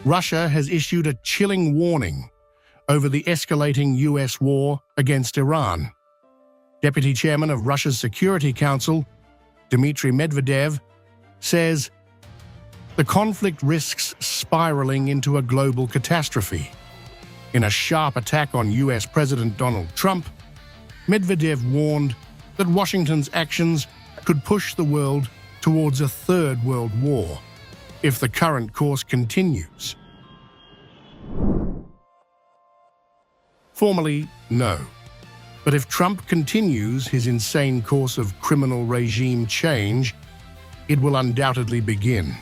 Russia has issued a chilling warning over the escalating US war against Iran. Deputy Chairman of Russia's Security Council, Dmitry Medvedev, says the conflict risks spiraling into a global catastrophe. In a sharp attack on US President Donald Trump, Medvedev warned that Washington's actions could push the world towards a third world war if the current course continues. Formally, no. But if Trump continues his insane course of criminal regime change, it will undoubtedly begin.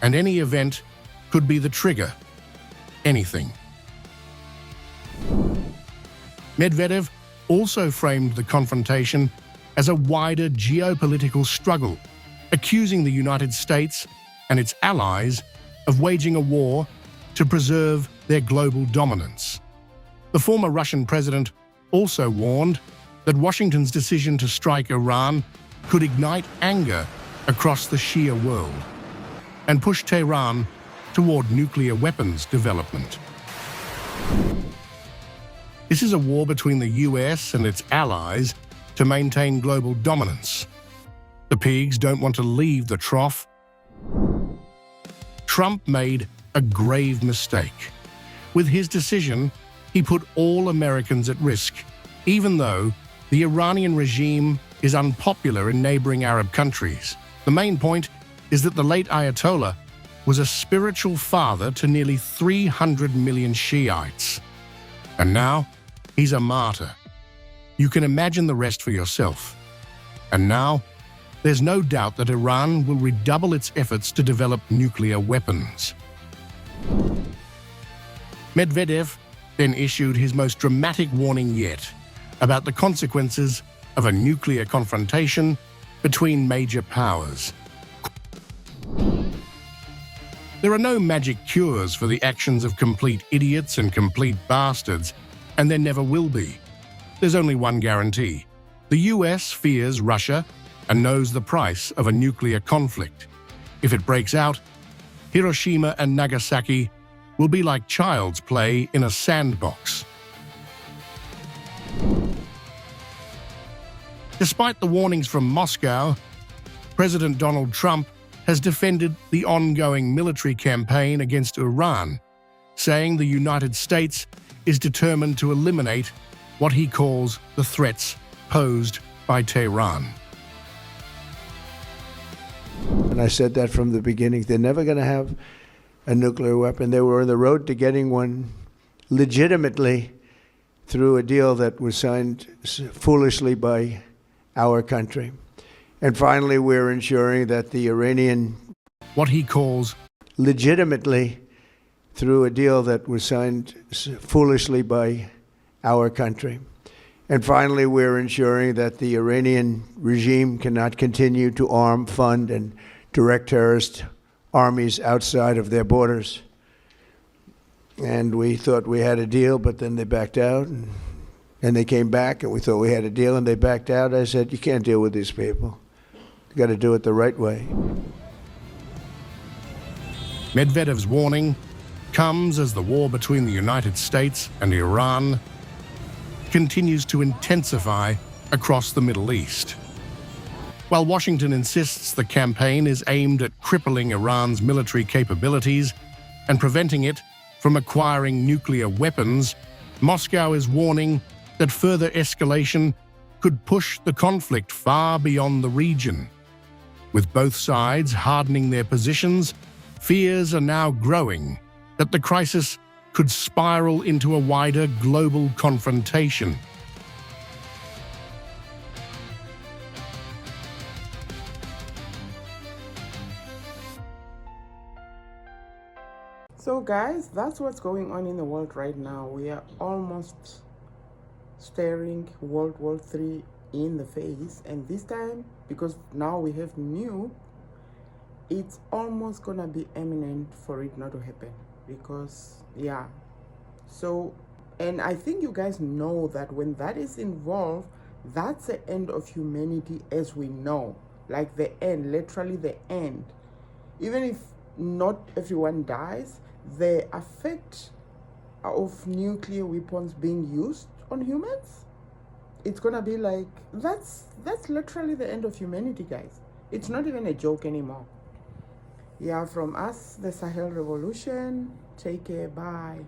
And any event could be the trigger. Anything. Medvedev also framed the confrontation as a wider geopolitical struggle, accusing the United States and its allies of waging a war to preserve their global dominance. The former Russian president also warned that Washington's decision to strike Iran could ignite anger across the Shia world and push Tehran toward nuclear weapons development. This is a war between the US and its allies to maintain global dominance. The pigs don't want to leave the trough. Trump made a grave mistake. With his decision, he put all Americans at risk, even though the Iranian regime is unpopular in neighboring Arab countries. The main point is that the late Ayatollah was a spiritual father to nearly 300 million Shiites. And now, he's a martyr. You can imagine the rest for yourself. And now, there's no doubt that Iran will redouble its efforts to develop nuclear weapons. Medvedev then issued his most dramatic warning yet about the consequences of a nuclear confrontation between major powers. There are no magic cures for the actions of complete idiots and complete bastards, and there never will be. There's only one guarantee. The US fears Russia and knows the price of a nuclear conflict. If it breaks out, Hiroshima and Nagasaki will be like child's play in a sandbox. Despite the warnings from Moscow, President Donald Trump has defended the ongoing military campaign against Iran, saying the United States is determined to eliminate what he calls the threats posed by Tehran. And I said that from the beginning. They're never going to have a nuclear weapon. They were on the road to getting one legitimately through a deal that was signed foolishly by our country. And finally, we're ensuring that the Iranian, what he calls legitimately through a deal that was signed foolishly by our country. And finally, we're ensuring that the Iranian regime cannot continue to arm, fund, and direct terrorist armies outside of their borders. And we thought we had a deal, but then they backed out, and they came back, and we thought we had a deal, and they backed out. I said, you can't deal with these people. You got to do it the right way. Medvedev's warning comes as the war between the United States and Iran continues to intensify across the Middle East. While Washington insists the campaign is aimed at crippling Iran's military capabilities and preventing it from acquiring nuclear weapons, Moscow is warning that further escalation could push the conflict far beyond the region. With both sides hardening their positions, fears are now growing that the crisis could spiral into a wider global confrontation. So guys, that's what's going on in the world right now. We are almost staring World War III in the face, and this time, because now we have new, it's almost gonna be imminent for it not to happen. Because yeah, so, and I think you guys know that when that is involved, that's the end of humanity as we know, like the end, literally the end. Even if not everyone dies, the effect of nuclear weapons being used on humans, it's gonna be like, that's literally the end of humanity, guys. It's not even a joke anymore. Yeah, from us, the Sahel Revolution. Take care, bye.